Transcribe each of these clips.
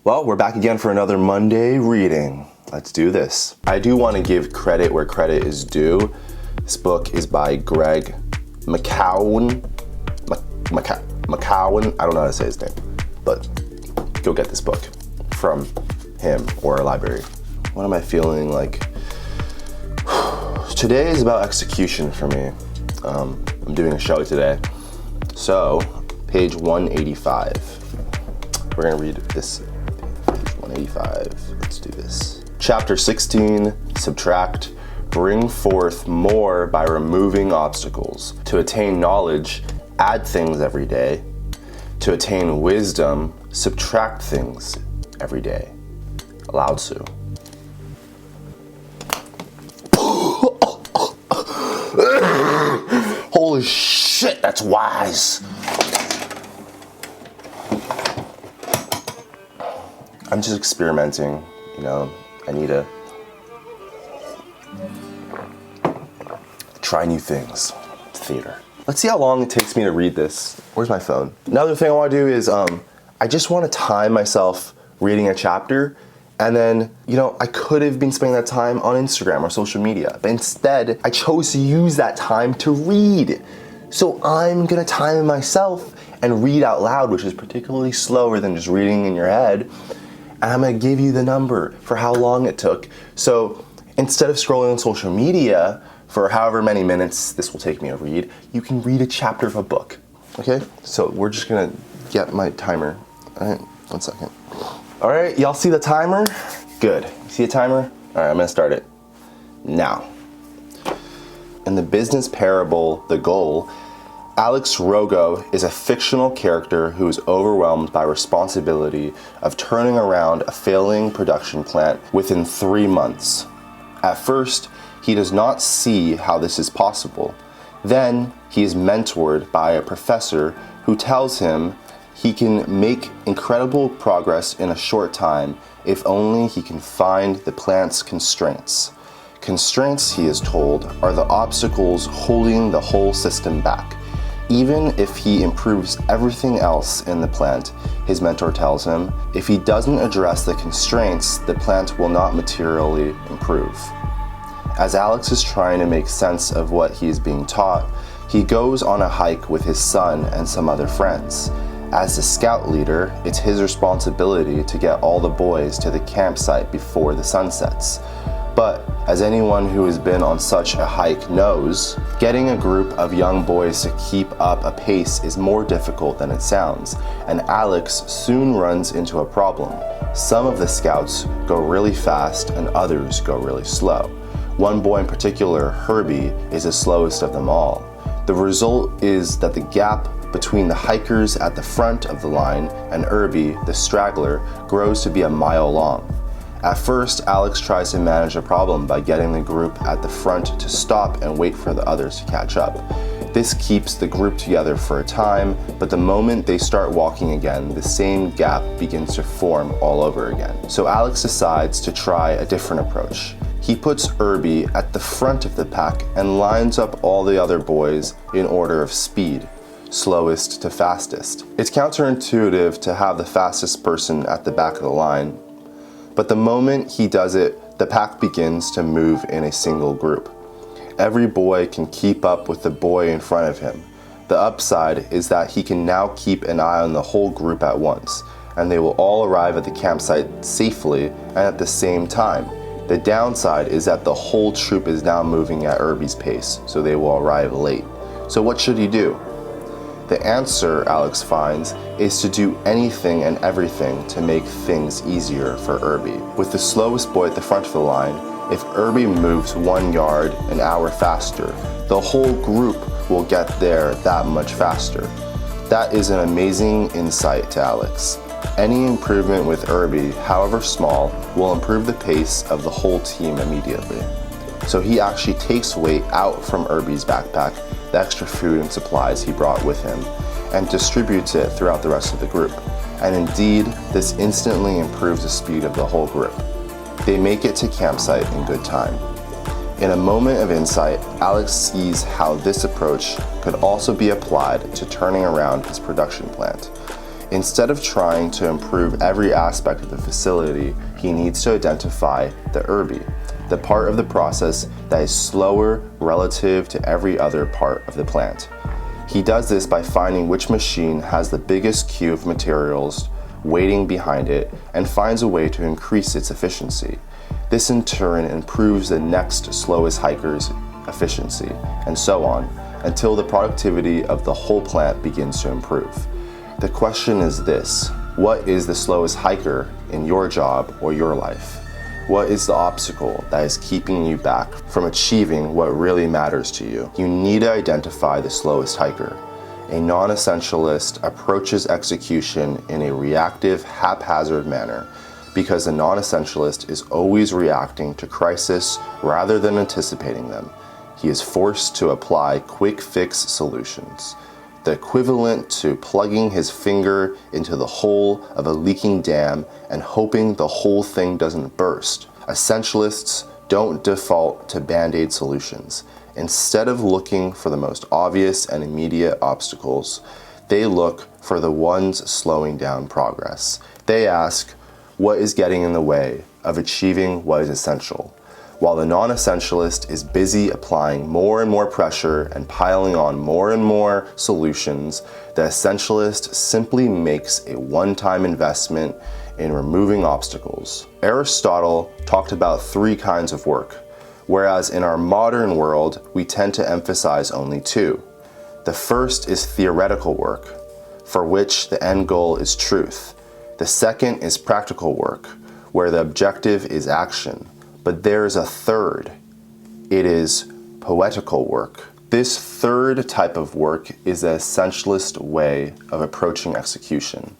Well, we're back again for another Monday reading. Let's do this. I do want to give credit where credit is due. This book is by Greg McCowan. McCowan. I don't know how to say his name, but go get this book from him or a library. What am I feeling like? Today is about execution for me. I'm doing a show today. So, page 185. We're gonna read this, page 185. Let's do this. Chapter 16, subtract. Bring forth more by removing obstacles. To attain knowledge, add things every day. To attain wisdom, subtract things every day. Lao Tzu. Holy shit, that's wise. I'm just experimenting, you know. I need to try new things. Theater. Let's see how long it takes me to read this. Where's my phone? Another thing I want to do is I just want to time myself reading a chapter, and then, you know, I could have been spending that time on Instagram or social media, but instead I chose to use that time to read. So I'm gonna time myself and read out loud, which is particularly slower than just reading in your head. And I'm gonna give you the number for how long it took. So instead of scrolling on social media for however many minutes this will take me to read, you can read a chapter of a book, okay? So we're just gonna get my timer. All right, 1 second. All right, y'all see the timer? Good. See the timer? All right, I'm gonna start it now. In the business parable, The Goal, Alex Rogo is a fictional character who is overwhelmed by responsibility of turning around a failing production plant within 3 months. At first, he does not see how this is possible. Then, he is mentored by a professor who tells him he can make incredible progress in a short time if only he can find the plant's constraints. Constraints, he is told, are the obstacles holding the whole system back. Even if he improves everything else in the plant, his mentor tells him, if he doesn't address the constraints, the plant will not materially improve. As Alex is trying to make sense of what he is being taught, he goes on a hike with his son and some other friends. As the scout leader, it's his responsibility to get all the boys to the campsite before the sun sets. But as anyone who has been on such a hike knows, getting a group of young boys to keep up a pace is more difficult than it sounds, and Alex soon runs into a problem. Some of the scouts go really fast and others go really slow. One boy in particular, Herbie, is the slowest of them all. The result is that the gap between the hikers at the front of the line and Herbie, the straggler, grows to be a mile long. At first, Alex tries to manage the problem by getting the group at the front to stop and wait for the others to catch up. This keeps the group together for a time, but the moment they start walking again, the same gap begins to form all over again. So Alex decides to try a different approach. He puts Herbie at the front of the pack and lines up all the other boys in order of speed, slowest to fastest. It's counterintuitive to have the fastest person at the back of the line, but the moment he does it, the pack begins to move in a single group. Every boy can keep up with the boy in front of him. The upside is that he can now keep an eye on the whole group at once, and they will all arrive at the campsite safely and at the same time. The downside is that the whole troop is now moving at Herbie's pace, so they will arrive late. So what should he do? The answer, Alex finds, is to do anything and everything to make things easier for Herbie. With the slowest boy at the front of the line, if Herbie moves 1 yard an hour faster, the whole group will get there that much faster. That is an amazing insight to Alex. Any improvement with Herbie, however small, will improve the pace of the whole team immediately. So he actually takes weight out from Herbie's backpack, the extra food and supplies he brought with him, and distributes it throughout the rest of the group. And indeed, this instantly improves the speed of the whole group. They make it to campsite in good time. In a moment of insight, Alex sees how this approach could also be applied to turning around his production plant. Instead of trying to improve every aspect of the facility, he needs to identify the URBI, the part of the process that is slower relative to every other part of the plant. He does this by finding which machine has the biggest queue of materials waiting behind it and finds a way to increase its efficiency. This in turn improves the next slowest hiker's efficiency, and so on, until the productivity of the whole plant begins to improve. The question is this: what is the slowest hiker in your job or your life? What is the obstacle that is keeping you back from achieving what really matters to you? You need to identify the slowest hiker. A non-essentialist approaches execution in a reactive, haphazard manner because the non-essentialist is always reacting to crisis rather than anticipating them. He is forced to apply quick fix solutions, the equivalent to plugging his finger into the hole of a leaking dam and hoping the whole thing doesn't burst. Essentialists don't default to band-aid solutions. Instead of looking for the most obvious and immediate obstacles, they look for the ones slowing down progress. They ask, what is getting in the way of achieving what is essential? While the non-essentialist is busy applying more and more pressure and piling on more and more solutions, the essentialist simply makes a one-time investment in removing obstacles. Aristotle talked about 3 kinds of work, whereas in our modern world, we tend to emphasize only 2. The first is theoretical work, for which the end goal is truth. The second is practical work, where the objective is action. But there is a third. It is poetical work. This third type of work is the essentialist way of approaching execution.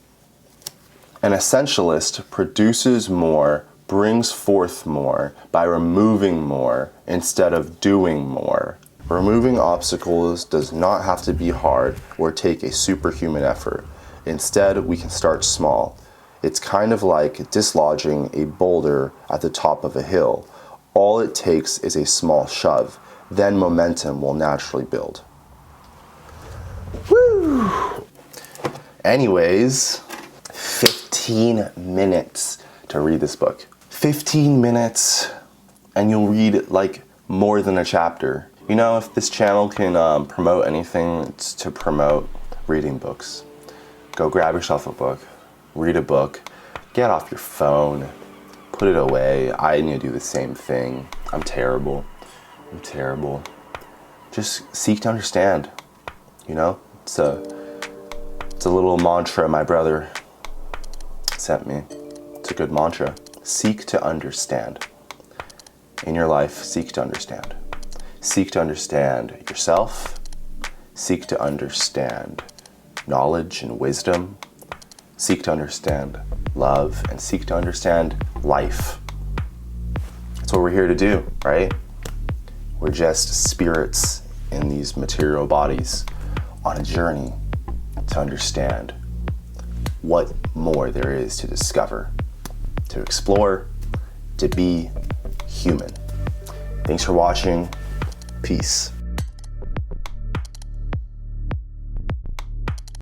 An essentialist produces more, brings forth more by removing more instead of doing more. Removing obstacles does not have to be hard or take a superhuman effort. Instead, we can start small. It's kind of like dislodging a boulder at the top of a hill. All it takes is a small shove, then momentum will naturally build. Woo! Anyways, 15 minutes to read this book. 15 minutes and you'll read like more than a chapter. You know, if this channel can promote anything, it's to promote reading books. Go grab yourself a book. Read a book, get off your phone, put it away. I need to do the same thing. I'm terrible. Just seek to understand, you know? It's a little mantra my brother sent me. It's a good mantra. Seek to understand. In your life, seek to understand. Seek to understand yourself. Seek to understand knowledge and wisdom. Seek to understand love, and seek to understand life. That's what we're here to do, right? We're just spirits in these material bodies on a journey to understand what more there is to discover, to explore, to be human. Thanks for watching. Peace.